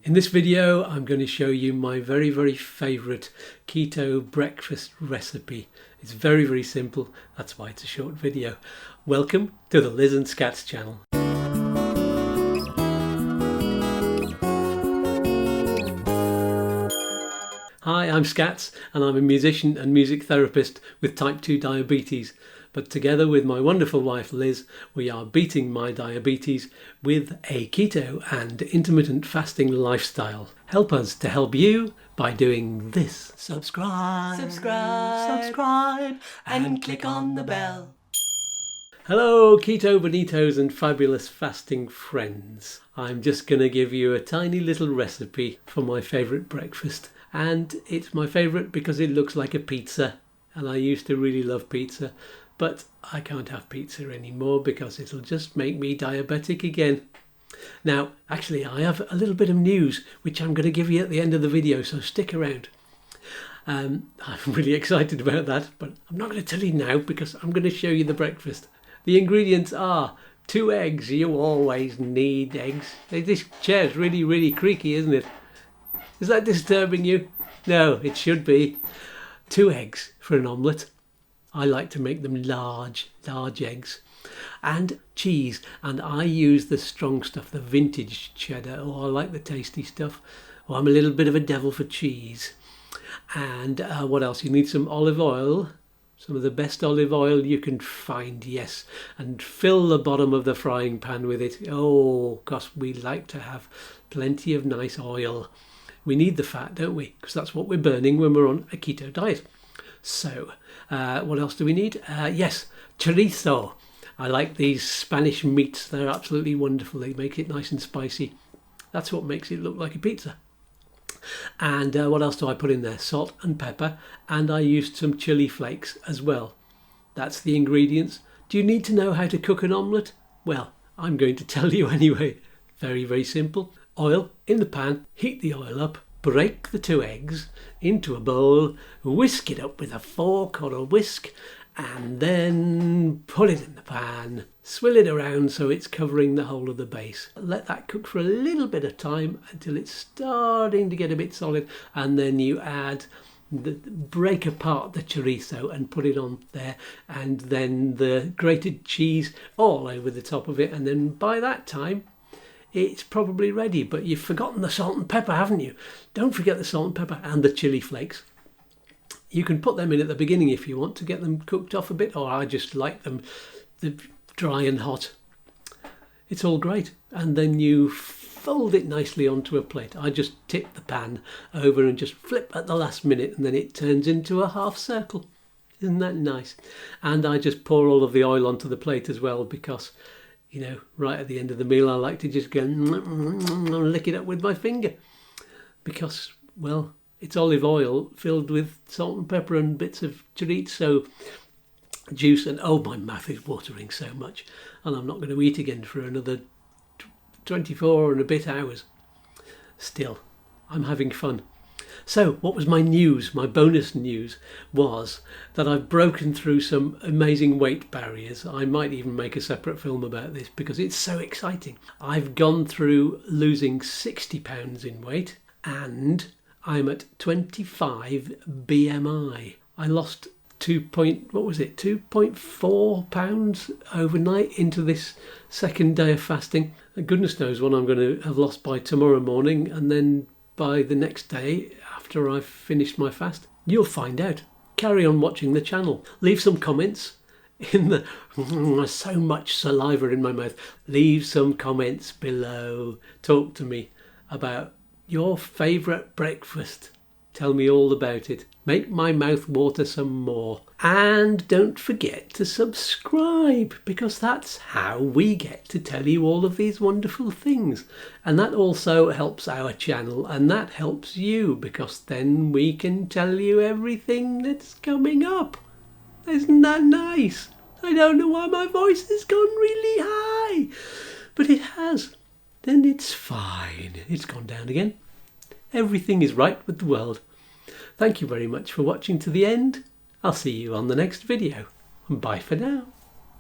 In this video, I'm going to show you my very favourite keto breakfast recipe. It's very simple, that's why it's a short video. Welcome to the Liz and Skatz channel. Hi, I'm Skatz and I'm a musician and music therapist with type 2 diabetes. But together with my wonderful wife Liz, we are beating my diabetes with a keto and intermittent fasting lifestyle. Help us to help you by doing this. Subscribe, and click on the bell. Hello keto bonitos and fabulous fasting friends. I'm just going to give you a tiny little recipe for my favourite breakfast. And it's my favourite because it looks like a pizza. And I used to really love pizza. But I can't have pizza anymore because it'll just make me diabetic again. Now, actually, I have a little bit of news which I'm going to give you at the end of the video, so stick around. I'm really excited about that, but I'm not going to tell you now because I'm going to show you the breakfast. The ingredients are 2 eggs. You always need eggs. This chair's really creaky, isn't it? Is that disturbing you? No, it should be. 2 eggs for an omelette. I like to make them large eggs, and cheese, and I use the strong stuff, the vintage cheddar. I like the tasty stuff. I'm a little bit of a devil for cheese. And what else? You need some olive oil, some of the best olive oil you can find, yes, and fill the bottom of the frying pan with it. Oh gosh, we like to have plenty of nice oil. We need the fat, don't we? Because that's what we're burning when we're on a keto diet. So, what else do we need? Yes, chorizo. I like these Spanish meats. They're absolutely wonderful. They make it nice and spicy. That's what makes it look like a pizza. And what else do I put in there? Salt and pepper. And I used some chili flakes as well. That's the ingredients. Do you need to know how to cook an omelette? Well, I'm going to tell you anyway. Very simple. Oil in the pan. Heat the oil up. Break the 2 eggs into a bowl, whisk it up with a fork or a whisk, and then put it in the pan. Swill it around so it's covering the whole of the base. Let that cook for a little bit of time until it's starting to get a bit solid, and then you break apart the chorizo and put it on there, and then the grated cheese all over the top of it, and then by that time it's probably ready. But you've forgotten the salt and pepper, haven't you? Don't forget the salt and pepper and the chili flakes. You can put them in at the beginning if you want to get them cooked off a bit, or I just like them dry and hot. It's all great. And then you fold it nicely onto a plate. I just tip the pan over and just flip at the last minute, and then it turns into a half circle. Isn't that nice? And I just pour all of the oil onto the plate as well because, you know, right at the end of the meal, I like to just go and lick it up with my finger because, well, it's olive oil filled with salt and pepper and bits of chorizo juice. And oh, my mouth is watering so much, and I'm not going to eat again for another 24 and a bit hours. Still, I'm having fun. So what was my news? My bonus news was that I've broken through some amazing weight barriers. I might even make a separate film about this because it's so exciting. I've gone through losing 60 pounds in weight and I'm at 25 BMI. I lost 2.4 pounds overnight into this second day of fasting. And goodness knows what I'm going to have lost by tomorrow morning, and then by the next day after I've finished my fast. You'll find out. Carry on watching the channel. Leave some comments in the so much saliva in my mouth. Leave some comments below. Talk to me about your favourite breakfast. Tell me all about it. Make my mouth water some more. And don't forget to subscribe, because that's how we get to tell you all of these wonderful things. And that also helps our channel, and that helps you, because then we can tell you everything that's coming up. Isn't that nice? I don't know why my voice has gone really high, but it has. Then it's fine. It's gone down again. Everything is right with the world. Thank you very much for watching to the end. I'll see you on the next video. Bye for now.